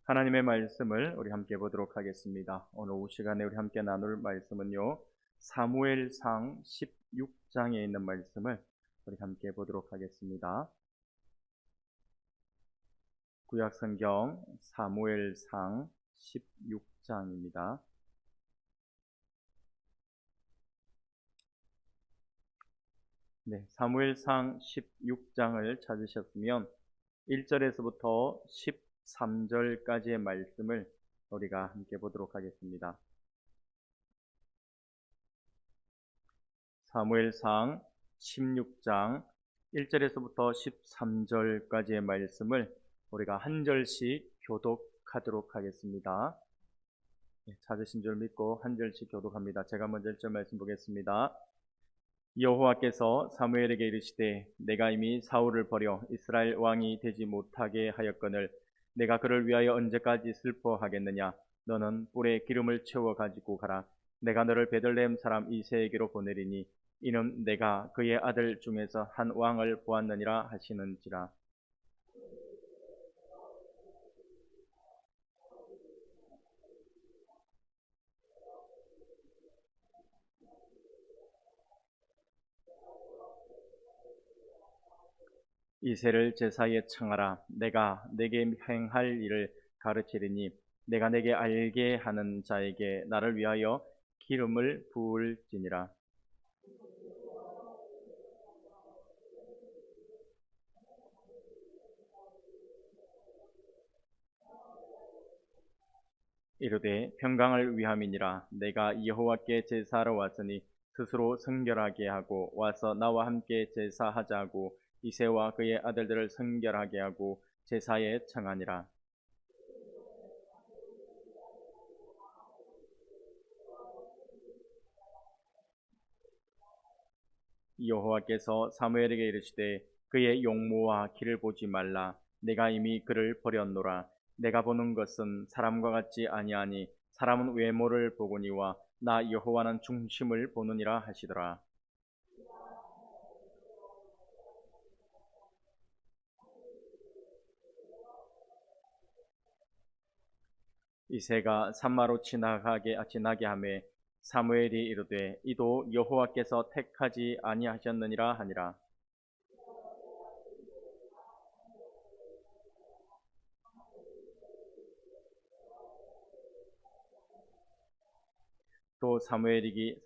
하나님의 말씀을 우리 함께 보도록 하겠습니다. 오늘 오후 시간에 우리 함께 나눌 말씀은요, 사무엘상 16장에 있는 말씀을 우리 함께 보도록 하겠습니다. 구약성경 사무엘상 16장입니다. 네, 사무엘상 16장을 찾으셨으면 1절에서부터 13절까지의 말씀을 우리가 함께 보도록 하겠습니다. 사무엘상 16장 1절에서부터 13절까지의 말씀을 우리가 한 절씩 교독하도록 하겠습니다. 찾으신 줄 믿고 한 절씩 교독합니다. 제가 먼저 1절 말씀 보겠습니다. 여호와께서 사무엘에게 이르시되 내가 이미 사울을 버려 이스라엘 왕이 되지 못하게 하였거늘 내가 그를 위하여 언제까지 슬퍼하겠느냐. 너는 뿔에 기름을 채워 가지고 가라. 내가 너를 베들레헴 사람 이새에게로 보내리니 이는 내가 그의 아들 중에서 한 왕을 보았느니라 하시는지라. 이새를 제사에 청하라. 내가 내게 행할 일을 가르치리니 내가 내게 알게 하는 자에게 나를 위하여 기름을 부을지니라. 이르되 평강을 위함이니라. 내가 여호와께 제사하러 왔으니 스스로 성결하게 하고 와서 나와 함께 제사하자고 이새와 그의 아들들을 성결하게 하고 제사에 청하니라. 여호와께서 사무엘에게 이르시되 그의 용모와 길을 보지 말라. 내가 이미 그를 버렸노라. 내가 보는 것은 사람과 같지 아니하니 사람은 외모를 보거니와 나 여호와는 중심을 보느니라 하시더라. 이새가 산마로 지나게 하매 사무엘이 이르되 이도 여호와께서 택하지 아니하셨느니라 하니라. 또 사무엘이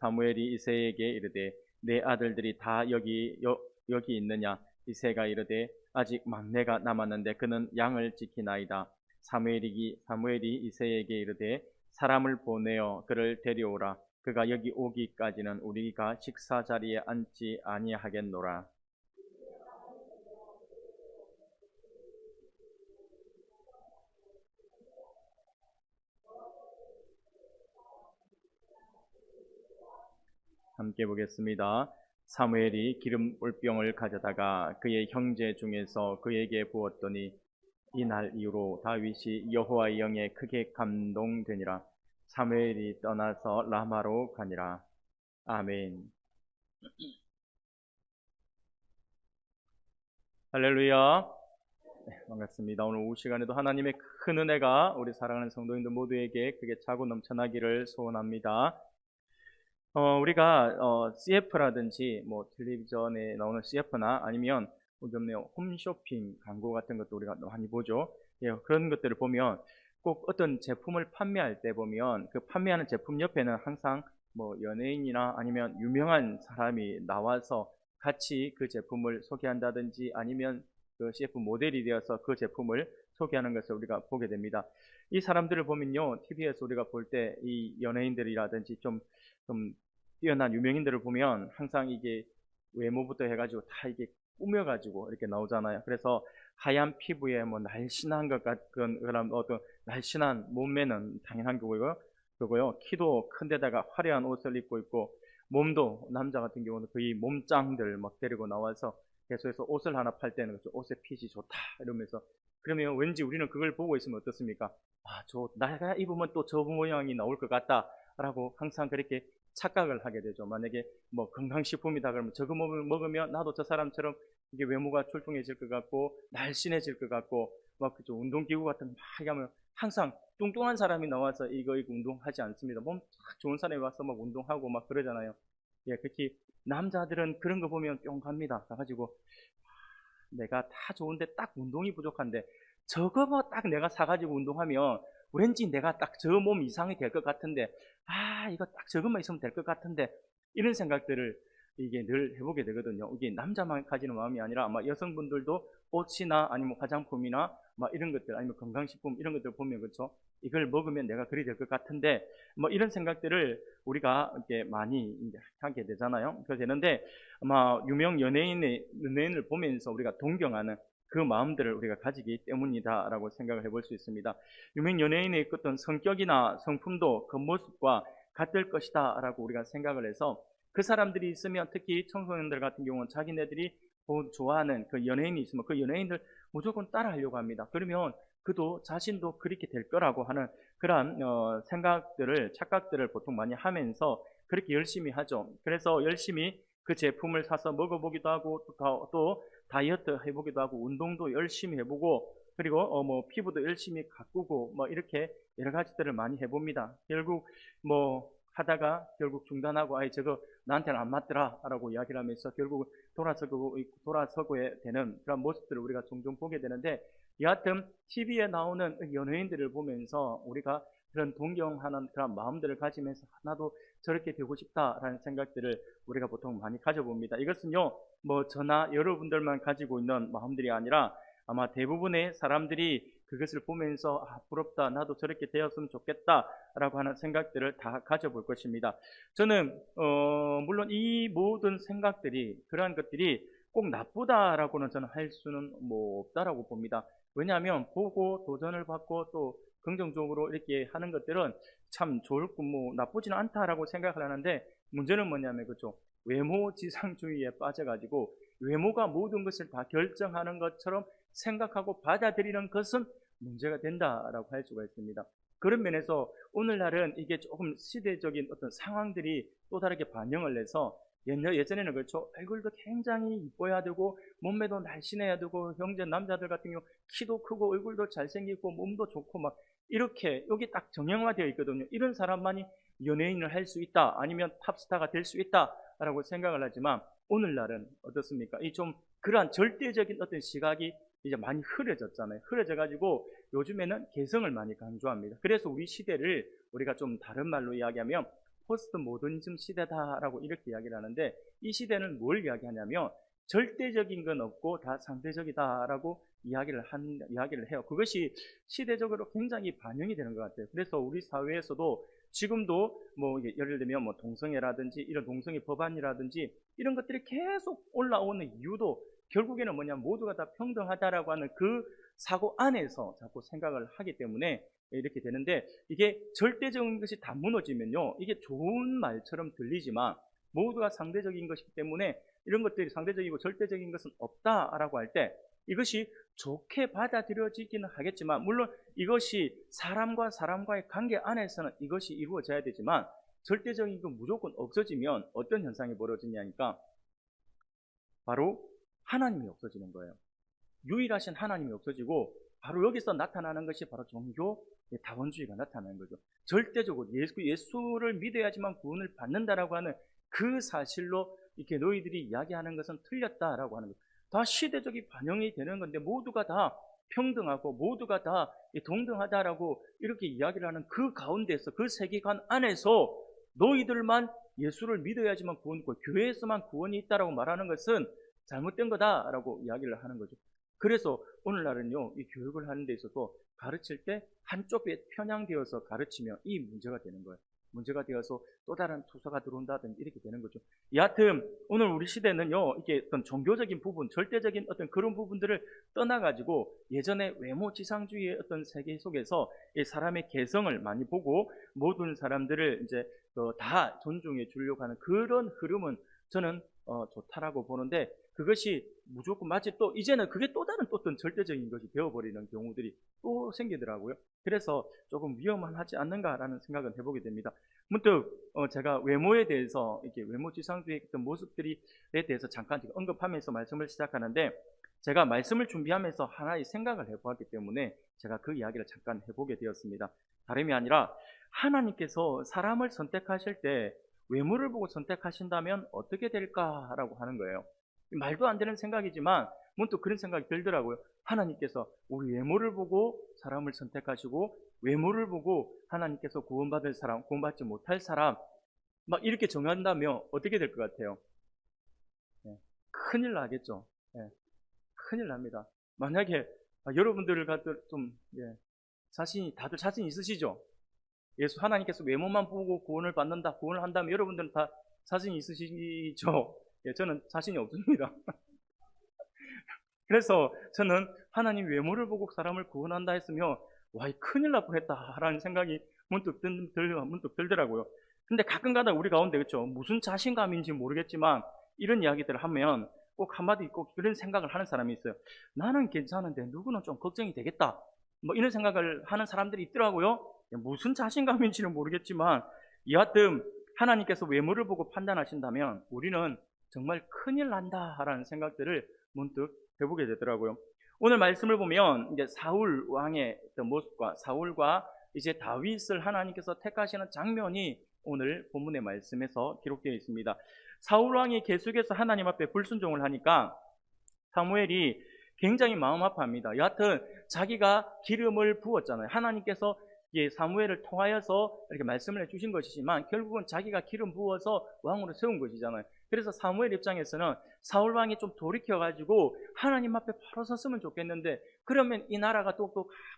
이새에게 이르되 내 아들들이 다 여기 있느냐. 이새가 이르되 아직 막내가 남았는데 그는 양을 지키나이다. 사무엘이 이새에게 이르되 사람을 보내어 그를 데려오라. 그가 여기 오기까지는 우리가 식사 자리에 앉지 아니하겠노라. 함께 보겠습니다. 사무엘이 기름 물병을 가져다가 그의 형제 중에서 그에게 부었더니 이날 이후로 다윗이 여호와의 영에 크게 감동되니라. 사무엘이 떠나서 라마로 가니라. 아멘. 할렐루야. 반갑습니다. 오늘 오후 시간에도 하나님의 큰 은혜가 우리 사랑하는 성도님들 모두에게 크게 차고 넘쳐나기를 소원합니다. 우리가 CF라든지 뭐 텔레비전에 나오는 CF나 아니면 요즘에 홈쇼핑 광고 같은 것도 우리가 많이 보죠. 예, 그런 것들을 보면 꼭 어떤 제품을 판매할 때 보면 그 판매하는 제품 옆에는 항상 뭐 연예인이나 아니면 유명한 사람이 나와서 같이 그 제품을 소개한다든지 아니면 그 CF 모델이 되어서 그 제품을 소개하는 것을 우리가 보게 됩니다. 이 사람들을 보면요, TV에서 우리가 볼 때 이 연예인들이라든지 좀 뛰어난 유명인들을 보면 항상 이게 외모부터 해가지고 다 이게 꾸며가지고 이렇게 나오잖아요. 그래서 하얀 피부에 뭐 날씬한 것 같은 그런 어떤 날씬한 몸매는 당연한 거고요. 키도 큰 데다가 화려한 옷을 입고 있고 몸도 남자 같은 경우는 거의 몸짱들 막 데리고 나와서 계속해서 옷을 하나 팔 때는 옷의 핏이 좋다 이러면서 그러면 왠지 우리는 그걸 보고 있으면 어떻습니까? 내가 입으면 또 저 모양이 나올 것 같다라고 항상 그렇게 착각을 하게 되죠. 만약에 뭐 건강식품이다 그러면 저거 먹으면 나도 저 사람처럼 이게 외모가 출중해질 것 같고 날씬해질 것 같고 막 그죠 운동기구 같은 거 막 하면 항상 뚱뚱한 사람이 나와서 이거 운동하지 않습니다. 몸 딱 좋은 사람이 와서 막 운동하고 막 그러잖아요. 예, 특히 남자들은 그런 거 보면 뿅 갑니다. 가가지고 내가 다 좋은데 딱 운동이 부족한데 저거 뭐 딱 내가 사가지고 운동하면 왠지 내가 딱 저 몸 이상이 될 것 같은데 이거 딱 저것만 있으면 될 것 같은데 이런 생각들을 이게 늘 해보게 되거든요. 이게 남자만 가지는 마음이 아니라 아마 여성분들도 옷이나 아니면 화장품이나 막 이런 것들 아니면 건강식품 이런 것들 보면 그렇죠. 이걸 먹으면 내가 그리 될 것 같은데 뭐 이런 생각들을 우리가 이렇게 많이 이제 하게 되잖아요. 그래서 되는데 아마 유명 연예인을 보면서 우리가 동경하는 그 마음들을 우리가 가지기 때문이다라고 생각을 해볼 수 있습니다. 유명 연예인의 어떤 성격이나 성품도 겉모습과 같을 것이다라고 우리가 생각을 해서 그 사람들이 있으면 특히 청소년들 같은 경우는 자기네들이 좋아하는 그 연예인이 있으면 그 연예인들 무조건 따라하려고 합니다. 그러면 그도 자신도 그렇게 될 거라고 하는 그러한 생각들을 착각들을 보통 많이 하면서 그렇게 열심히 하죠. 그래서 열심히 그 제품을 사서 먹어보기도 하고 또 다이어트 해보기도 하고 운동도 열심히 해보고 그리고 뭐 피부도 열심히 가꾸고 뭐 이렇게 여러 가지들을 많이 해봅니다. 결국 뭐 하다가 결국 중단하고 저거 나한테는 안 맞더라라고 이야기를 하면서 결국 돌아서고에 되는 그런 모습들을 우리가 종종 보게 되는데 여하튼 TV에 나오는 연예인들을 보면서 우리가 그런 동경하는 그런 마음들을 가지면서 나도 저렇게 되고 싶다라는 생각들을 우리가 보통 많이 가져봅니다. 이것은요, 뭐 저나 여러분들만 가지고 있는 마음들이 아니라 아마 대부분의 사람들이 그것을 보면서 부럽다, 나도 저렇게 되었으면 좋겠다라고 하는 생각들을 다 가져볼 것입니다. 저는 물론 이 모든 생각들이 그러한 것들이 꼭 나쁘다라고는 저는 할 수는 뭐 없다라고 봅니다. 왜냐하면 보고 도전을 받고 또 긍정적으로 이렇게 하는 것들은 참 좋을 뭐 나쁘지는 않다라고 생각을 하는데 문제는 뭐냐면 그죠 외모 지상주의에 빠져가지고 외모가 모든 것을 다 결정하는 것처럼 생각하고 받아들이는 것은 문제가 된다라고 할 수가 있습니다. 그런 면에서 오늘날은 이게 조금 시대적인 어떤 상황들이 또 다르게 반영을 해서 예전에는 그렇죠. 얼굴도 굉장히 이뻐야 되고 몸매도 날씬해야 되고 형제 남자들 같은 경우 키도 크고 얼굴도 잘생기고 몸도 좋고 막 이렇게 여기 딱 정형화되어 있거든요. 이런 사람만이 연예인을 할 수 있다 아니면 탑스타가 될 수 있다라고 생각을 하지만 오늘날은 어떻습니까? 이 좀 그러한 절대적인 어떤 시각이 이제 많이 흐려졌잖아요. 흐려져가지고 요즘에는 개성을 많이 강조합니다. 그래서 우리 시대를 우리가 좀 다른 말로 이야기하면 포스트 모더니즘 시대다라고 이렇게 이야기를 하는데 이 시대는 뭘 이야기하냐면 절대적인 건 없고 다 상대적이다라고 이야기를 해요. 그것이 시대적으로 굉장히 반영이 되는 것 같아요. 그래서 우리 사회에서도 지금도 뭐 예를 들면 뭐 동성애라든지 이런 동성애 법안이라든지 이런 것들이 계속 올라오는 이유도 결국에는 뭐냐면 모두가 다 평등하다라고 하는 그 사고 안에서 자꾸 생각을 하기 때문에 이렇게 되는데 이게 절대적인 것이 다 무너지면요 이게 좋은 말처럼 들리지만 모두가 상대적인 것이기 때문에 이런 것들이 상대적이고 절대적인 것은 없다라고 할 때 이것이 좋게 받아들여지기는 하겠지만 물론 이것이 사람과 사람과의 관계 안에서는 이것이 이루어져야 되지만 절대적인 건 무조건 없어지면 어떤 현상이 벌어지냐니까 바로 하나님이 없어지는 거예요. 유일하신 하나님이 없어지고 바로 여기서 나타나는 것이 바로 종교 다원주의가 나타나는 거죠. 절대적으로 예수를 믿어야지만 구원을 받는다라고 하는 그 사실로 이렇게 너희들이 이야기하는 것은 틀렸다라고 하는 거죠. 다 시대적인 반영이 되는 건데 모두가 다 평등하고 모두가 다 동등하다라고 이렇게 이야기를 하는 그 가운데서 그 세계관 안에서 너희들만 예수를 믿어야지만 구원이 있고 교회에서만 구원이 있다라고 말하는 것은 잘못된 거다라고 이야기를 하는 거죠. 그래서 오늘날은요, 이 교육을 하는 데 있어서 가르칠 때 한쪽에 편향되어서 가르치면 이 문제가 되는 거예요. 문제가 되어서 또 다른 투사가 들어온다든지 이렇게 되는 거죠. 여하튼 오늘 우리 시대는요, 이게 어떤 종교적인 부분, 절대적인 어떤 그런 부분들을 떠나가지고 예전에 외모 지상주의의 어떤 세계 속에서 이 사람의 개성을 많이 보고 모든 사람들을 이제 다 존중해 주려고 하는 그런 흐름은 저는 좋다라고 보는데 그것이 무조건 마치 또 이제는 그게 또 다른 또 어떤 절대적인 것이 되어버리는 경우들이 또 생기더라고요. 그래서 조금 위험하지 않는가라는 생각은 해보게 됩니다. 문득 제가 외모에 대해서 이렇게 외모 지상주의 어떤 모습들에 대해서 잠깐 언급하면서 말씀을 시작하는데 제가 말씀을 준비하면서 하나의 생각을 해보았기 때문에 제가 그 이야기를 잠깐 해보게 되었습니다. 다름이 아니라 하나님께서 사람을 선택하실 때 외모를 보고 선택하신다면 어떻게 될까라고 하는 거예요. 말도 안 되는 생각이지만 문득 그런 생각이 들더라고요. 하나님께서 우리 외모를 보고 사람을 선택하시고 외모를 보고 하나님께서 구원받을 사람, 구원받지 못할 사람 막 이렇게 정한다면 어떻게 될 것 같아요? 네, 큰일 나겠죠. 네, 큰일 납니다. 만약에 여러분들 같은 좀 다들 자신 있으시죠? 예수 하나님께서 외모만 보고 구원을 받는다, 구원을 한다면 여러분들은 다 자신 있으시죠? 저는 자신이 없습니다. 그래서 저는 하나님 외모를 보고 사람을 구원한다 했으면 와, 큰일 날 뻔했다라는 생각이 문득 들더라고요. 근데 가끔가다 우리 가운데 그렇죠, 무슨 자신감인지 모르겠지만 이런 이야기들을 하면 꼭 한마디 꼭 그런 생각을 하는 사람이 있어요. 나는 괜찮은데 누구는 좀 걱정이 되겠다, 뭐 이런 생각을 하는 사람들이 있더라고요. 무슨 자신감인지는 모르겠지만 여하튼 하나님께서 외모를 보고 판단하신다면 우리는 정말 큰일 난다라는 생각들을 문득 해보게 되더라고요. 오늘 말씀을 보면 이제 사울 왕의 어떤 모습과 사울과 이제 다윗을 하나님께서 택하시는 장면이 오늘 본문의 말씀에서 기록되어 있습니다. 사울 왕이 계속해서 하나님 앞에 불순종을 하니까 사무엘이 굉장히 마음 아파합니다. 여하튼 자기가 기름을 부었잖아요. 하나님께서 사무엘을 통하여서 이렇게 말씀을 해주신 것이지만 결국은 자기가 기름 부어서 왕으로 세운 것이잖아요. 그래서 사무엘 입장에서는 사울 왕이 좀 돌이켜가지고 하나님 앞에 바로 섰으면 좋겠는데 그러면 이 나라가 또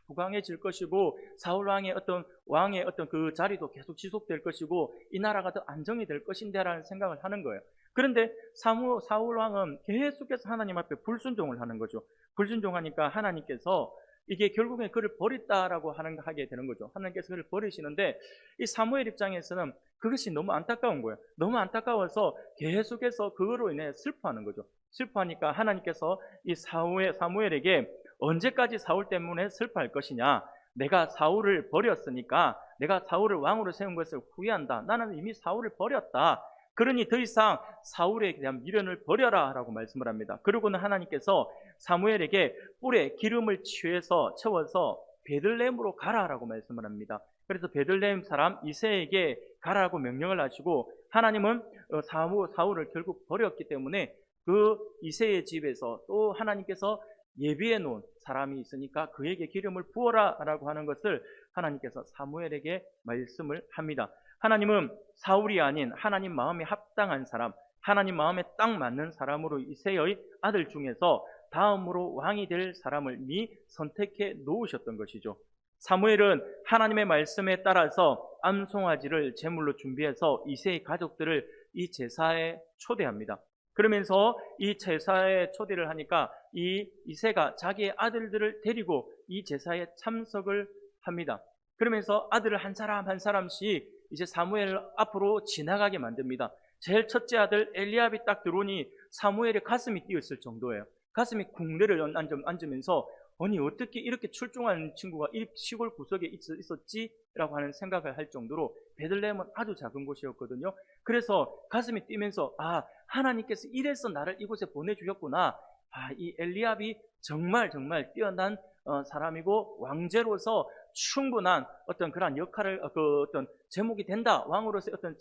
부강해질 것이고 사울 왕의 어떤 그 자리도 계속 지속될 것이고 이 나라가 더 안정이 될 것인데라는 생각을 하는 거예요. 그런데 사울 왕은 계속해서 하나님 앞에 불순종을 하는 거죠. 불순종하니까 하나님께서 이게 결국엔 그를 버렸다라고 하게 되는 거죠. 하나님께서 그를 버리시는데 이 사무엘 입장에서는 그것이 너무 안타까운 거예요. 너무 안타까워서 계속해서 그거로 인해 슬퍼하는 거죠. 슬퍼하니까 하나님께서 이 사무엘에게 언제까지 사울 때문에 슬퍼할 것이냐, 내가 사울을 버렸으니까 내가 사울을 왕으로 세운 것을 후회한다. 나는 이미 사울을 버렸다. 그러니 더 이상 사울에 대한 미련을 버려라 라고 말씀을 합니다. 그러고는 하나님께서 사무엘에게 뿔에 기름을 채워서 베들레헴으로 가라라고 말씀을 합니다. 그래서 베들레헴 사람 이새에게 가라고 명령을 하시고 하나님은 사울을 결국 버렸기 때문에 그 이새의 집에서 또 하나님께서 예비해 놓은 사람이 있으니까 그에게 기름을 부어라 라고 하는 것을 하나님께서 사무엘에게 말씀을 합니다. 하나님은 사울이 아닌 하나님 마음에 합당한 사람, 하나님 마음에 딱 맞는 사람으로 이새의 아들 중에서 다음으로 왕이 될 사람을 선택해 놓으셨던 것이죠. 사무엘은 하나님의 말씀에 따라서 암송아지를 제물로 준비해서 이새의 가족들을 이 제사에 초대합니다. 그러면서 이 제사에 초대를 하니까 이 이새가 자기의 아들들을 데리고 이 제사에 참석을 합니다. 그러면서 아들을 한 사람 한 사람씩 이제 사무엘 앞으로 지나가게 만듭니다. 제일 첫째 아들 엘리압이 딱 들어오니 사무엘의 가슴이 뛰었을 정도예요. 가슴이 궁대를 앉으면서 아니 어떻게 이렇게 출중한 친구가 이 시골 구석에 있었지? 라고 하는 생각을 할 정도로 베들레헴은 아주 작은 곳이었거든요. 그래서 가슴이 뛰면서 하나님께서 이래서 나를 이곳에 보내주셨구나. 이 엘리압이 정말 뛰어난 사람이고 왕제로서 충분한 어떤 그러한 역할을 어떤 제목이 된다, 왕으로서의 어떤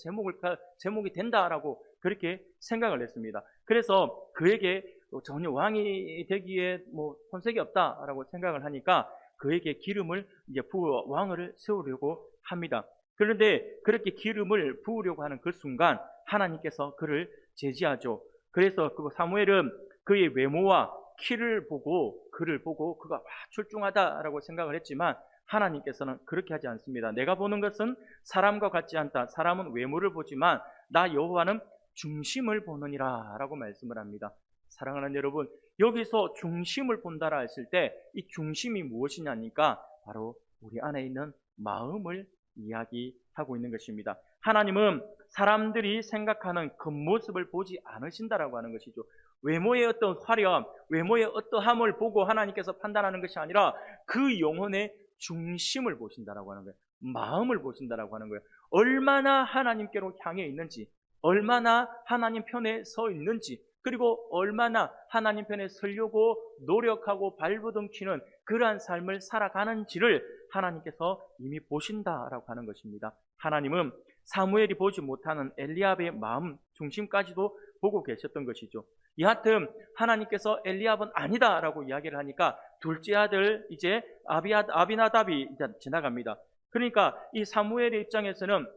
제목이 된다라고 그렇게 생각을 했습니다. 그래서 그에게 전혀 왕이 되기에 손색이 없다라고 생각을 하니까 그에게 기름을 이제 부어 왕을 세우려고 합니다. 그런데 그렇게 기름을 부으려고 하는 그 순간 하나님께서 그를 제지하죠. 그래서 그 사무엘은 그의 외모와 키를 보고 그를 보고 그가 출중하다라고 생각을 했지만 하나님께서는 그렇게 하지 않습니다. 내가 보는 것은 사람과 같지 않다. 사람은 외모를 보지만 나 여호와는 중심을 보느니라 라고 말씀을 합니다. 사랑하는 여러분, 여기서 중심을 본다라 했을 때 이 중심이 무엇이냐니까 바로 우리 안에 있는 마음을 이야기하고 있는 것입니다. 하나님은 사람들이 생각하는 겉모습을 보지 않으신다라고 하는 것이죠. 외모의 어떤 화려함, 외모의 어떠함을 보고 하나님께서 판단하는 것이 아니라 그 영혼의 중심을 보신다라고 하는 거예요. 마음을 보신다라고 하는 거예요. 얼마나 하나님께로 향해 있는지, 얼마나 하나님 편에 서 있는지, 그리고 얼마나 하나님 편에 서려고 노력하고 발버둥치는 그러한 삶을 살아가는지를 하나님께서 이미 보신다라고 하는 것입니다. 하나님은 사무엘이 보지 못하는 엘리압의 마음 중심까지도 보고 계셨던 것이죠. 여하튼 하나님께서 엘리압은 아니다라고 이야기를 하니까 둘째 아들 이제 아비나답이 이제 지나갑니다. 그러니까 이 사무엘의 입장에서는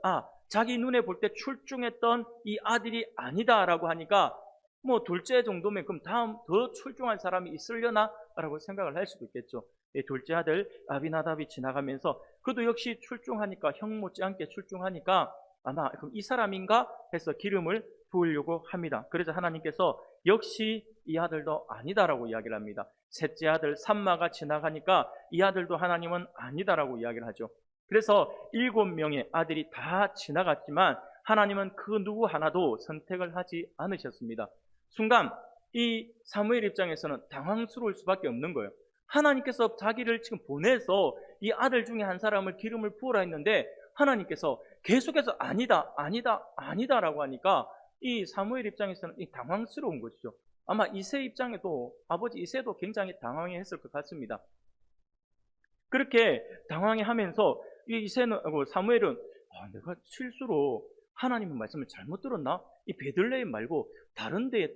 자기 눈에 볼 때 출중했던 이 아들이 아니다라고 하니까 뭐 둘째 정도면 그럼 다음 더 출중한 사람이 있으려나라고 생각을 할 수도 있겠죠. 둘째 아들 아비나답이 지나가면서 그도 역시 출중하니까 형 못지않게 출중하니까 아마 그럼 이 사람인가 해서 기름을 부으려고 합니다. 그래서 하나님께서 역시 이 아들도 아니다라고 이야기를 합니다. 셋째 아들 삼마가 지나가니까 이 아들도 하나님은 아니다라고 이야기를 하죠. 그래서 7명의 아들이 다 지나갔지만 하나님은 그 누구 하나도 선택을 하지 않으셨습니다. 순간 이 사무엘 입장에서는 당황스러울 수밖에 없는 거예요. 하나님께서 자기를 지금 보내서 이 아들 중에 한 사람을 기름을 부으라 했는데 하나님께서 계속해서 아니다라고 하니까 이 사무엘 입장에서는 당황스러운 것이죠. 아마 이세 입장에도 아버지 이세도 굉장히 당황했을 것 같습니다. 그렇게 당황해하면서 이세는 사무엘은 내가 실수로 하나님의 말씀을 잘못 들었나? 이 베들레헴 말고 다른 데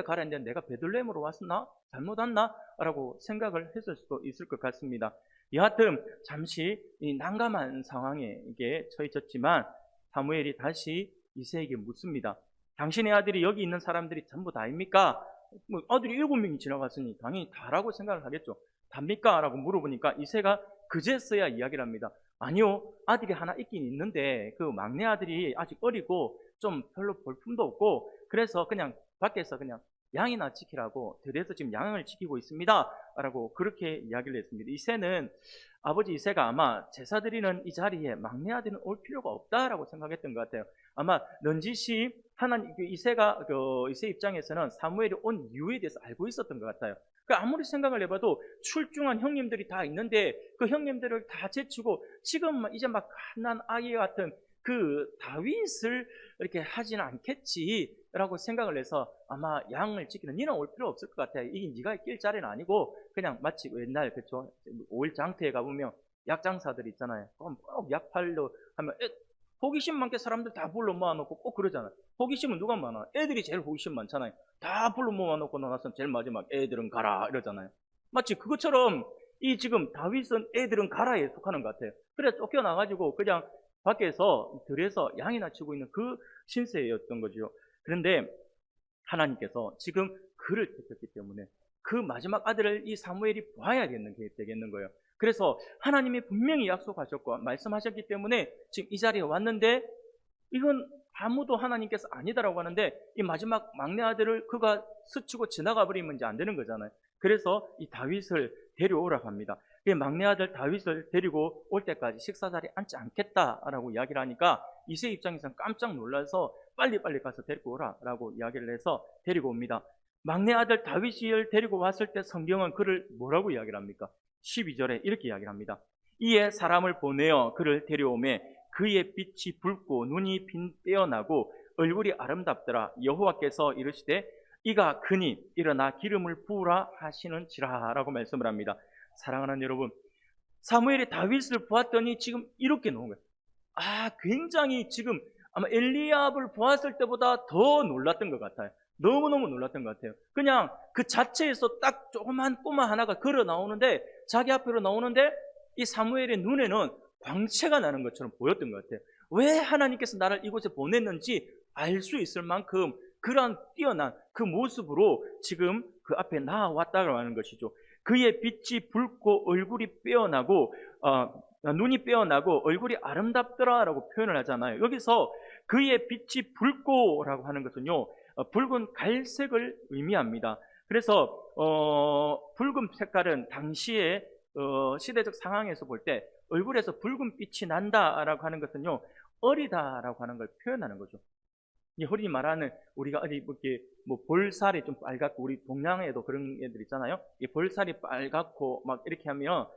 가라 했는데 내가 베들레헴으로 왔나? 잘못 왔나? 라고 생각을 했을 수도 있을 것 같습니다. 여하튼 잠시 이 난감한 상황에 처해졌지만 사무엘이 다시 이세에게 묻습니다. 당신의 아들이 여기 있는 사람들이 전부 다입니까? 아들이 7명이 지나갔으니 당연히 다라고 생각을 하겠죠. 답니까? 라고 물어보니까 이세가 그제서야 이야기를 합니다. 아니요, 아들이 하나 있긴 있는데 그 막내 아들이 아직 어리고 좀 별로 볼품도 없고 그래서 그냥 밖에서 그냥 양이나 지키라고 들에서 지금 양을 지키고 있습니다 라고 그렇게 이야기를 했습니다. 이세는 아버지 이세가 아마 제사 드리는 이 자리에 막내 아들은 올 필요가 없다라고 생각했던 것 같아요. 아마 넌지시 하나님 이세 입장에서는 사무엘이 온 이유에 대해서 알고 있었던 것 같아요. 아무리 생각을 해봐도 출중한 형님들이 다 있는데 그 형님들을 다 제치고 지금 이제 막 갓난 아기 같은 그 다윗을 이렇게 하지는 않겠지라고 생각을 해서 아마 양을 지키는 니는 올 필요 없을 것 같아요. 이게 네가 낄 자리는 아니고 그냥 마치 옛날 그쵸 5일 장터에 가보면 약장사들 있잖아요. 꼭 약 팔려 하면 호기심 많게 사람들 다 불러 모아놓고 꼭 그러잖아요. 호기심은 누가 많아? 애들이 제일 호기심 많잖아요. 다 불러 모아놓고 나서 제일 마지막 애들은 가라 이러잖아요. 마치 그것처럼 이 지금 다윗은 애들은 가라에 속하는 것 같아요. 그래 쫓겨나가지고 그냥 밖에서 들에서 양이나 치고 있는 그 신세였던 거죠. 그런데 하나님께서 지금 그를 택했기 때문에 그 마지막 아들을 이 사무엘이 봐야겠는 게 되겠는 거예요. 그래서 하나님이 분명히 약속하셨고 말씀하셨기 때문에 지금 이 자리에 왔는데 이건 아무도 하나님께서 아니다라고 하는데 이 마지막 막내 아들을 그가 스치고 지나가 버리면 이제 안 되는 거잖아요. 그래서 이 다윗을 데려오라고 합니다. 막내 아들 다윗을 데리고 올 때까지 식사 자리에 앉지 않겠다라고 이야기를 하니까 이세 입장에서는 깜짝 놀라서 빨리빨리 가서 데리고 오라라고 이야기를 해서 데리고 옵니다. 막내 아들 다윗을 데리고 왔을 때 성경은 그를 뭐라고 이야기를 합니까? 12절에 이렇게 이야기를 합니다. 이에 사람을 보내어 그를 데려오매 그의 빛이 붉고 눈이 빼어나고 얼굴이 아름답더라. 여호와께서 이르시되 이가 그니 일어나 기름을 부으라 하시는지라 라고 말씀을 합니다. 사랑하는 여러분, 사무엘이 다윗을 보았더니 지금 이렇게 나온 거예요. 굉장히 지금 아마 엘리압을 보았을 때보다 더 놀랐던 것 같아요. 너무너무 놀랐던 것 같아요. 그냥 그 자체에서 딱 조그만 꼬마 하나가 걸어 나오는데 자기 앞으로 나오는데 이 사무엘의 눈에는 광채가 나는 것처럼 보였던 것 같아요. 왜 하나님께서 나를 이곳에 보냈는지 알 수 있을 만큼 그러한 뛰어난 그 모습으로 지금 그 앞에 나와왔다고 하는 것이죠. 그의 빛이 붉고 얼굴이 빼어나고 눈이 빼어나고 얼굴이 아름답더라라고 표현을 하잖아요. 여기서 그의 빛이 붉고라고 하는 것은요, 붉은 갈색을 의미합니다. 그래서 붉은 색깔은 당시의 시대적 상황에서 볼 때 얼굴에서 붉은 빛이 난다라고 하는 것은요, 어리다라고 하는 걸 표현하는 거죠. 흔히 말하는 우리가 어디 이렇게 뭐 볼살이 좀 빨갛고 우리 동양에도 그런 애들 있잖아요. 이 볼살이 빨갛고 막 이렇게 하면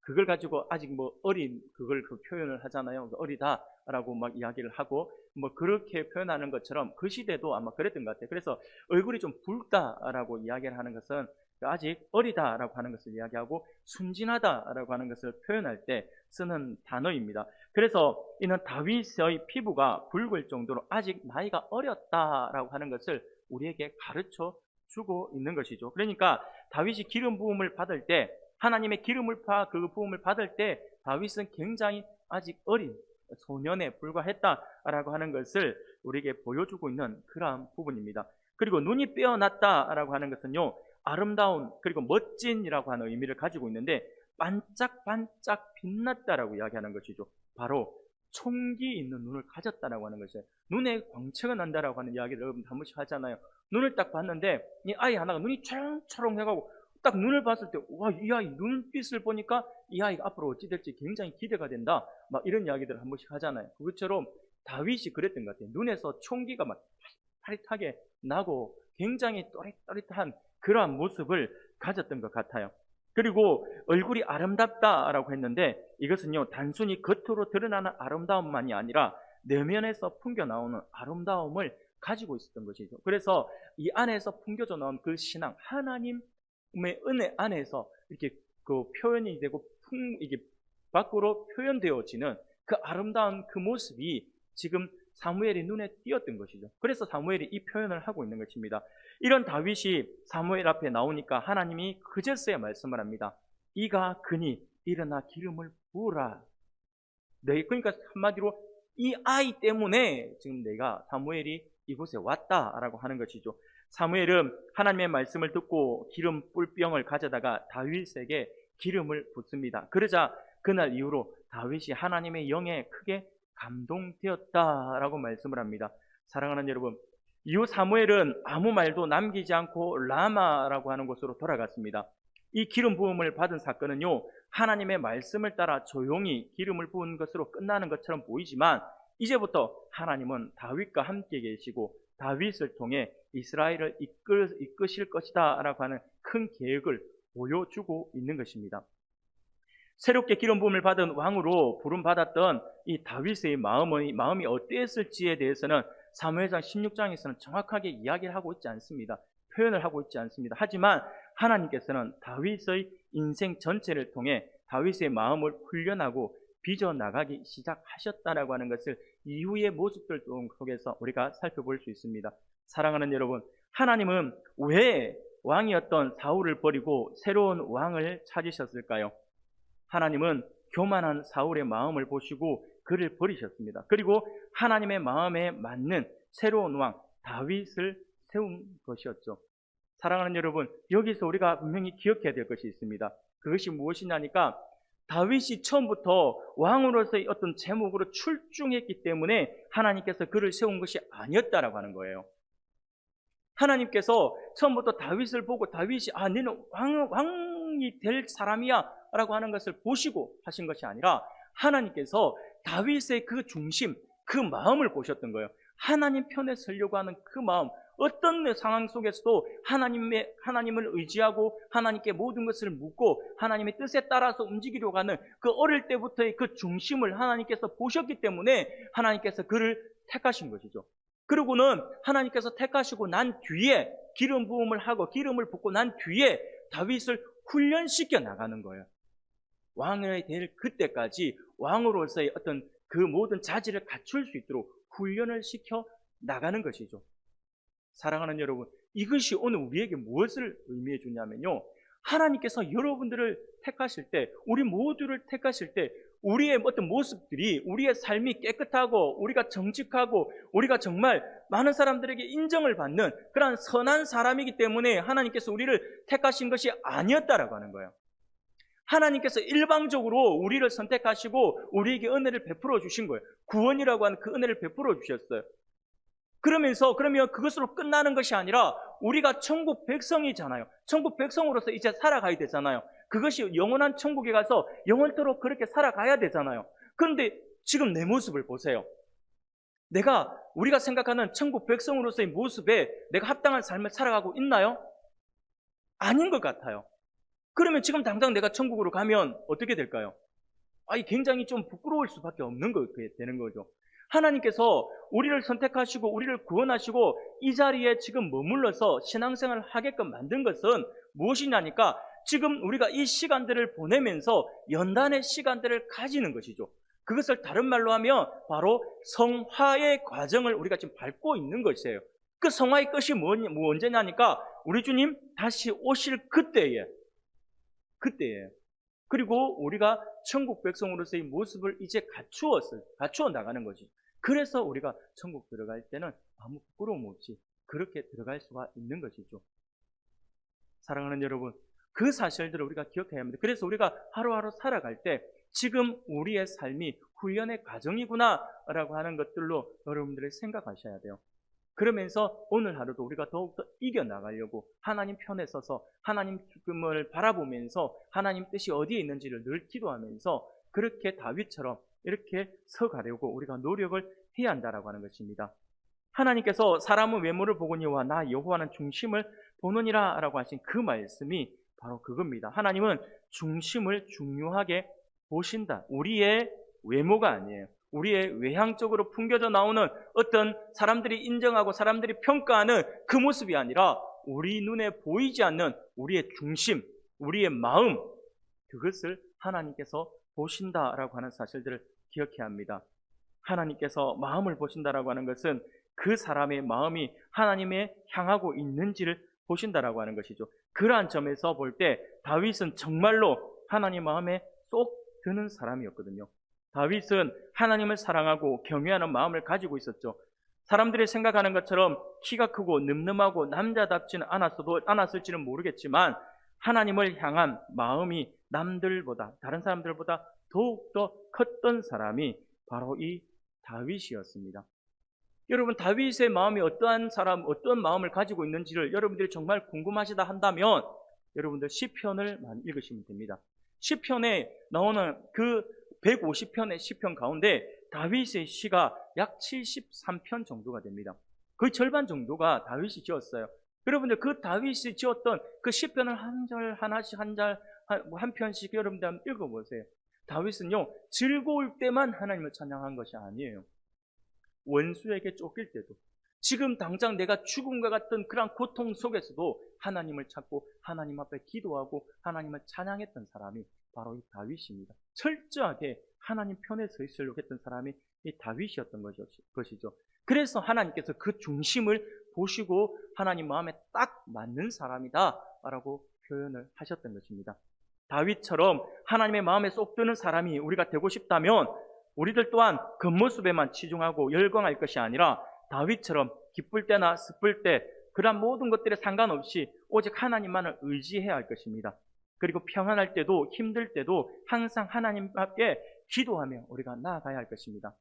그걸 가지고 아직 어린 그걸 그 표현을 하잖아요. 어리다. 라고 막 이야기를 하고 뭐 그렇게 표현하는 것처럼 그 시대도 아마 그랬던 것 같아요. 그래서 얼굴이 좀 붉다라고 이야기를 하는 것은 아직 어리다라고 하는 것을 이야기하고 순진하다라고 하는 것을 표현할 때 쓰는 단어입니다. 그래서 이는 다윗의 피부가 붉을 정도로 아직 나이가 어렸다라고 하는 것을 우리에게 가르쳐 주고 있는 것이죠. 그러니까 다윗이 기름 부음을 받을 때, 하나님의 기름을 그 부음을 받을 때 다윗은 굉장히 아직 어린 소년에 불과했다라고 하는 것을 우리에게 보여주고 있는 그러한 부분입니다. 그리고 눈이 빼어났다라고 하는 것은요, 아름다운 그리고 멋진이라고 하는 의미를 가지고 있는데 반짝반짝 빛났다라고 이야기하는 것이죠. 바로 총기 있는 눈을 가졌다라고 하는 것이에요. 눈에 광채가 난다라고 하는 이야기를 여러분 한 번씩 하잖아요. 눈을 딱 봤는데 이 아이 하나가 눈이 초롱초롱 해가고 딱 눈을 봤을 때 와, 이 아이 눈빛을 보니까 이 아이가 앞으로 어찌 될지 굉장히 기대가 된다, 막 이런 이야기들을 한 번씩 하잖아요. 그것처럼 다윗이 그랬던 것 같아요. 눈에서 총기가 막 파릿하게 나고 굉장히 또릿또릿한 그러한 모습을 가졌던 것 같아요. 그리고 얼굴이 아름답다라고 했는데 이것은요, 단순히 겉으로 드러나는 아름다움만이 아니라 내면에서 풍겨나오는 아름다움을 가지고 있었던 것이죠. 그래서 이 안에서 풍겨져 나온 그 신앙, 하나님의 은혜 안에서 이렇게 그 표현이 되고 이게 밖으로 표현되어지는 그 아름다운 그 모습이 지금 사무엘의 눈에 띄었던 것이죠. 그래서 사무엘이 이 표현을 하고 있는 것입니다. 이런 다윗이 사무엘 앞에 나오니까 하나님이 그제서야 말씀을 합니다. 이가 그니 일어나 기름을 부으라. 네, 그러니까 한마디로 이 아이 때문에 지금 내가 사무엘이 이곳에 왔다라고 하는 것이죠. 사무엘은 하나님의 말씀을 듣고 기름 뿔병을 가져다가 다윗에게 기름을 붓습니다. 그러자 그날 이후로 다윗이 하나님의 영에 크게 감동되었다라고 말씀을 합니다. 사랑하는 여러분, 이후 사무엘은 아무 말도 남기지 않고 라마라고 하는 곳으로 돌아갔습니다. 이 기름 부음을 받은 사건은요, 하나님의 말씀을 따라 조용히 기름을 부은 것으로 끝나는 것처럼 보이지만 이제부터 하나님은 다윗과 함께 계시고 다윗을 통해 이스라엘을 이끄실 것이다 라고 하는 큰 계획을 보여주고 있는 것입니다. 새롭게 기름 부음을 받은 왕으로 부름받았던 이 다윗의 마음이 어땠을지에 대해서는 사무엘상 16장에서는 정확하게 이야기를 하고 있지 않습니다. 표현을 하고 있지 않습니다. 하지만 하나님께서는 다윗의 인생 전체를 통해 다윗의 마음을 훈련하고 빚어나가기 시작하셨다라고 하는 것을 이후의 모습들 속에서 우리가 살펴볼 수 있습니다. 사랑하는 여러분, 하나님은 왜 왕이었던 사울을 버리고 새로운 왕을 찾으셨을까요? 하나님은 교만한 사울의 마음을 보시고 그를 버리셨습니다. 그리고 하나님의 마음에 맞는 새로운 왕 다윗을 세운 것이었죠. 사랑하는 여러분, 여기서 우리가 분명히 기억해야 될 것이 있습니다. 그것이 무엇이냐니까 다윗이 처음부터 왕으로서의 어떤 제목으로 출중했기 때문에 하나님께서 그를 세운 것이 아니었다라고 하는 거예요. 하나님께서 처음부터 다윗을 보고 다윗이 너는 왕이 될 사람이야 라고 하는 것을 보시고 하신 것이 아니라 하나님께서 다윗의 그 중심, 그 마음을 보셨던 거예요. 하나님 편에 서려고 하는 그 마음, 어떤 상황 속에서도 하나님을 의지하고 하나님께 모든 것을 묻고 하나님의 뜻에 따라서 움직이려고 하는 그 어릴 때부터의 그 중심을 하나님께서 보셨기 때문에 하나님께서 그를 택하신 것이죠. 그리고는 하나님께서 택하시고 난 뒤에 기름 부음을 하고 기름을 붓고 난 뒤에 다윗을 훈련시켜 나가는 거예요. 왕이 될 그때까지 왕으로서의 어떤 그 모든 자질을 갖출 수 있도록 훈련을 시켜 나가는 것이죠. 사랑하는 여러분, 이것이 오늘 우리에게 무엇을 의미해 주냐면요, 하나님께서 여러분들을 택하실 때, 우리 모두를 택하실 때 우리의 어떤 모습들이, 우리의 삶이 깨끗하고 우리가 정직하고 우리가 정말 많은 사람들에게 인정을 받는 그런 선한 사람이기 때문에 하나님께서 우리를 택하신 것이 아니었다라고 하는 거예요. 하나님께서 일방적으로 우리를 선택하시고 우리에게 은혜를 베풀어 주신 거예요. 구원이라고 하는 그 은혜를 베풀어 주셨어요. 그러면 그것으로 끝나는 것이 아니라 우리가 천국 백성이잖아요. 천국 백성으로서 이제 살아가야 되잖아요. 그것이 영원한 천국에 가서 영원토록 그렇게 살아가야 되잖아요. 그런데 지금 내 모습을 보세요. 우리가 생각하는 천국 백성으로서의 모습에 내가 합당한 삶을 살아가고 있나요? 아닌 것 같아요. 그러면 지금 당장 내가 천국으로 가면 어떻게 될까요? 굉장히 좀 부끄러울 수밖에 없는 거 되는 거죠. 하나님께서 우리를 선택하시고 우리를 구원하시고 이 자리에 지금 머물러서 신앙생활을 하게끔 만든 것은 무엇이냐니까 지금 우리가 이 시간들을 보내면서 연단의 시간들을 가지는 것이죠. 그것을 다른 말로 하면 바로 성화의 과정을 우리가 지금 밟고 있는 것이에요. 그 성화의 끝이 언제냐니까 우리 주님 다시 오실 그때에. 그리고 우리가 천국 백성으로서의 모습을 이제 갖추어 나가는 것이죠. 그래서 우리가 천국 들어갈 때는 아무 부끄러움 없이 그렇게 들어갈 수가 있는 것이죠. 사랑하는 여러분, 그 사실들을 우리가 기억해야 합니다. 그래서 우리가 하루하루 살아갈 때 지금 우리의 삶이 훈련의 과정이구나 라고 하는 것들로 여러분들이 생각하셔야 돼요. 그러면서 오늘 하루도 우리가 더욱더 이겨나가려고 하나님 편에 서서 하나님을 바라보면서 하나님 뜻이 어디에 있는지를 늘 기도하면서 그렇게 다윗처럼 이렇게 서가려고 우리가 노력을 해야 한다라고 하는 것입니다. 하나님께서 사람은 외모를 보거니와 나 여호와는 중심을 보느니라 라고 하신 그 말씀이 바로 그겁니다. 하나님은 중심을 중요하게 보신다. 우리의 외모가 아니에요. 우리의 외향적으로 풍겨져 나오는 어떤 사람들이 인정하고 사람들이 평가하는 그 모습이 아니라 우리 눈에 보이지 않는 우리의 중심, 우리의 마음, 그것을 하나님께서 보신다라고 하는 사실들을 기억해야 합니다. 하나님께서 마음을 보신다라고 하는 것은 그 사람의 마음이 하나님에 향하고 있는지를 보신다라고 하는 것이죠. 그러한 점에서 볼 때 다윗은 정말로 하나님 마음에 쏙 드는 사람이었거든요. 다윗은 하나님을 사랑하고 경외하는 마음을 가지고 있었죠. 사람들이 생각하는 것처럼 키가 크고 늠름하고 남자답지는 않았을지는 모르겠지만 하나님을 향한 마음이 남들보다, 다른 사람들보다 더욱더 컸던 사람이 바로 이 다윗이었습니다. 여러분, 다윗의 마음이 어떤 마음을 가지고 있는지를 여러분들이 정말 궁금하시다 한다면 여러분들 시편을 많이 읽으시면 됩니다. 시편에 나오는 그 150편의 시편 가운데 다윗의 시가 약 73편 정도가 됩니다. 거의 절반 정도가 다윗이 지었어요. 여러분들 그 다윗이 지었던 그 시편을 한 절 하나씩 한 편씩 여러분들 한번 읽어보세요. 다윗은요, 즐거울 때만 하나님을 찬양한 것이 아니에요. 원수에게 쫓길 때도, 지금 당장 내가 죽음과 같은 그런 고통 속에서도 하나님을 찾고 하나님 앞에 기도하고 하나님을 찬양했던 사람이 바로 이 다윗입니다. 철저하게 하나님 편에 서 있으려고 했던 사람이 이 다윗이었던 것이죠. 그래서 하나님께서 그 중심을 보시고 하나님 마음에 딱 맞는 사람이다 라고 표현을 하셨던 것입니다. 다윗처럼 하나님의 마음에 쏙 드는 사람이 우리가 되고 싶다면 우리들 또한 겉모습에만 치중하고 열광할 것이 아니라 다윗처럼 기쁠 때나 슬플 때 그러한 모든 것들에 상관없이 오직 하나님만을 의지해야 할 것입니다. 그리고 평안할 때도 힘들 때도 항상 하나님 앞에 기도하며 우리가 나아가야 할 것입니다.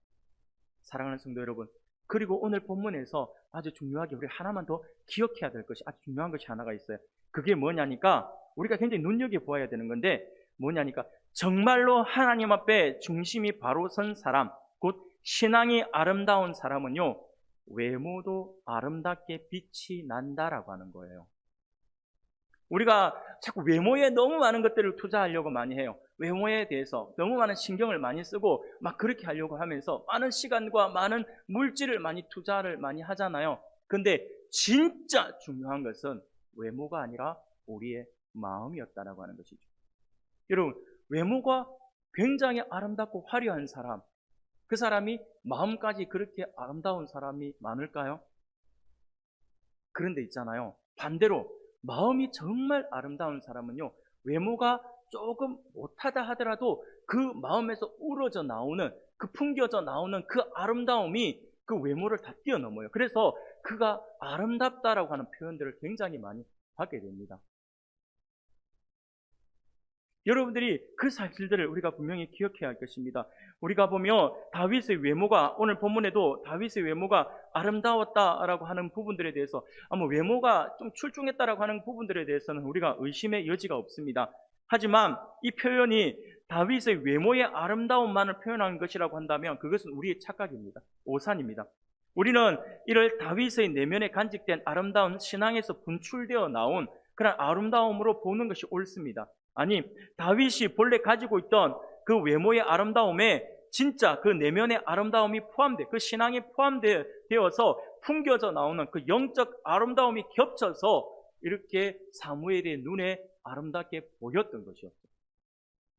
사랑하는 성도 여러분, 그리고 오늘 본문에서 아주 중요하게 우리 하나만 더 기억해야 될 것이 아주 중요한 것이 하나가 있어요. 그게 뭐냐니까 우리가 굉장히 눈여겨보아야 되는 건데 뭐냐니까 정말로 하나님 앞에 중심이 바로 선 사람, 곧 신앙이 아름다운 사람은요, 외모도 아름답게 빛이 난다라고 하는 거예요. 우리가 자꾸 외모에 너무 많은 것들을 투자하려고 많이 해요. 외모에 대해서 너무 많은 신경을 많이 쓰고 막 그렇게 하려고 하면서 많은 시간과 많은 물질을 투자를 많이 하잖아요. 근데 진짜 중요한 것은 외모가 아니라 우리의 마음이었다라고 하는 것이죠. 여러분, 외모가 굉장히 아름답고 화려한 사람, 그 사람이 마음까지 그렇게 아름다운 사람이 많을까요? 그런데 있잖아요, 반대로 마음이 정말 아름다운 사람은요, 외모가 조금 못하다 하더라도 그 마음에서 우러져 나오는, 그 풍겨져 나오는 그 아름다움이 그 외모를 다 뛰어넘어요. 그래서 그가 아름답다라고 하는 표현들을 굉장히 많이 받게 됩니다. 여러분들이 그 사실들을 우리가 분명히 기억해야 할 것입니다. 우리가 보면 다윗의 외모가, 오늘 본문에도 다윗의 외모가 아름다웠다라고 하는 부분들에 대해서 아마 외모가 좀 출중했다라고 하는 부분들에 대해서는 우리가 의심의 여지가 없습니다. 하지만 이 표현이 다윗의 외모의 아름다움만을 표현하는 것이라고 한다면 그것은 우리의 착각입니다. 오산입니다. 우리는 이를 다윗의 내면에 간직된 아름다운 신앙에서 분출되어 나온 그런 아름다움으로 보는 것이 옳습니다. 아니, 다윗이 본래 가지고 있던 그 외모의 아름다움에 진짜 그 내면의 아름다움이 그 신앙이 포함되어서 풍겨져 나오는 그 영적 아름다움이 겹쳐서 이렇게 사무엘의 눈에 아름답게 보였던 것이었죠.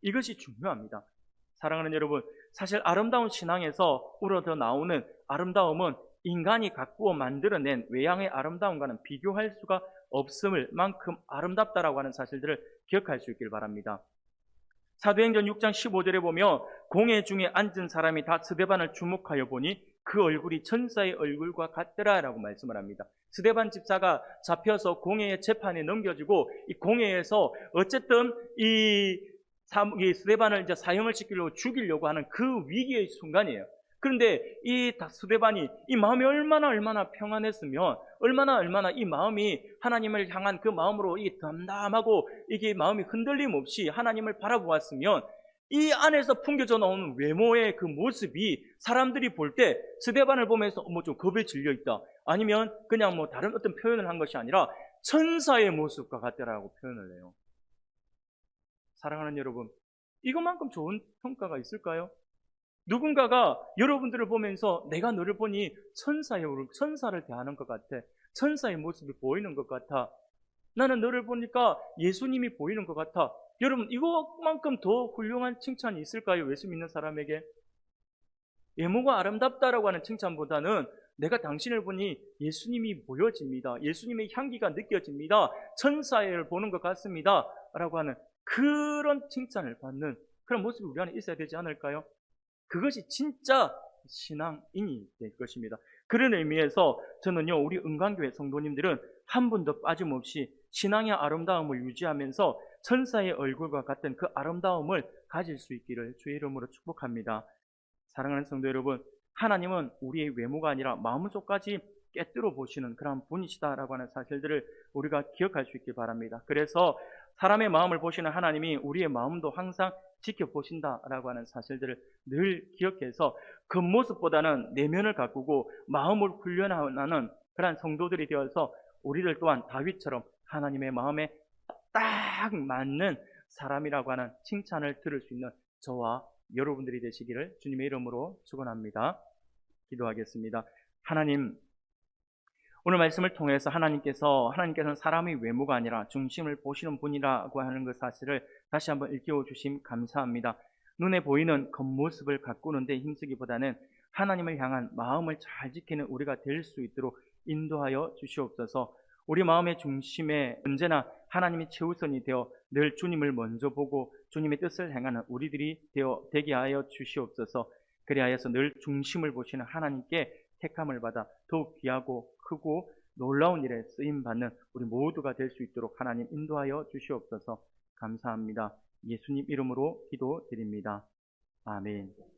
이것이 중요합니다. 사랑하는 여러분, 사실 아름다운 신앙에서 우러져 나오는 아름다움은 인간이 가꾸어 만들어낸 외양의 아름다움과는 비교할 수가 없을 만큼 아름답다라고 하는 사실들을 기억할 수 있길 바랍니다. 사도행전 6장 15절에 보면 공회 중에 앉은 사람이 다 스데반을 주목하여 보니 그 얼굴이 천사의 얼굴과 같더라라고 말씀을 합니다. 스데반 집사가 잡혀서 공회의 재판에 넘겨지고 이 공회에서 어쨌든 이 스데반을 이제 사형을 시키려고 죽이려고 하는 그 위기의 순간이에요. 그런데 이 스데반이 이 마음이 얼마나 평안했으면 얼마나 이 마음이 하나님을 향한 그 마음으로 이 담담하고 이게 마음이 흔들림 없이 하나님을 바라보았으면 이 안에서 풍겨져 나오는 외모의 그 모습이 사람들이 볼 때 스데반을 보면서 좀 겁에 질려 있다, 아니면 그냥 뭐 다른 어떤 표현을 한 것이 아니라 천사의 모습과 같다라고 표현을 해요. 사랑하는 여러분, 이것만큼 좋은 평가가 있을까요? 누군가가 여러분들을 보면서 내가 너를 보니 천사를 대하는 것 같아, 천사의 모습이 보이는 것 같아, 나는 너를 보니까 예수님이 보이는 것 같아. 여러분, 이것만큼 더 훌륭한 칭찬이 있을까요? 예수 믿는 사람에게? 외모가 아름답다라고 하는 칭찬보다는 내가 당신을 보니 예수님이 보여집니다, 예수님의 향기가 느껴집니다, 천사를 보는 것 같습니다 라고 하는 그런 칭찬을 받는 그런 모습이 우리 안에 있어야 되지 않을까요? 그것이 진짜 신앙인이 될 것입니다. 그런 의미에서 저는요, 우리 은광교회 성도님들은 한 분도 빠짐없이 신앙의 아름다움을 유지하면서 천사의 얼굴과 같은 그 아름다움을 가질 수 있기를 주의 이름으로 축복합니다. 사랑하는 성도 여러분, 하나님은 우리의 외모가 아니라 마음속까지 꿰뚫어 보시는 그런 분이시다라고 하는 사실들을 우리가 기억할 수 있길 바랍니다. 그래서 사람의 마음을 보시는 하나님이 우리의 마음도 항상 지켜보신다라고 하는 사실들을 늘 기억해서 겉모습보다는 내면을 가꾸고 마음을 훈련하는 그런 성도들이 되어서 우리들 또한 다윗처럼 하나님의 마음에 딱 맞는 사람이라고 하는 칭찬을 들을 수 있는 저와 여러분들이 되시기를 주님의 이름으로 축원합니다. 기도하겠습니다. 하나님, 오늘 말씀을 통해서 하나님께서는 사람의 외모가 아니라 중심을 보시는 분이라고 하는 그 사실을 다시 한번 일깨워 주심 감사합니다. 눈에 보이는 겉모습을 가꾸는데 힘쓰기보다는 하나님을 향한 마음을 잘 지키는 우리가 될 수 있도록 인도하여 주시옵소서. 우리 마음의 중심에 언제나 하나님이 최우선이 되어 늘 주님을 먼저 보고 주님의 뜻을 행하는 우리들이 되게 하여 주시옵소서. 그리하여서 늘 중심을 보시는 하나님께 택함을 받아 더욱 귀하고 크고 놀라운 일에 쓰임받는 우리 모두가 될 수 있도록 하나님 인도하여 주시옵소서. 감사합니다. 예수님 이름으로 기도드립니다. 아멘.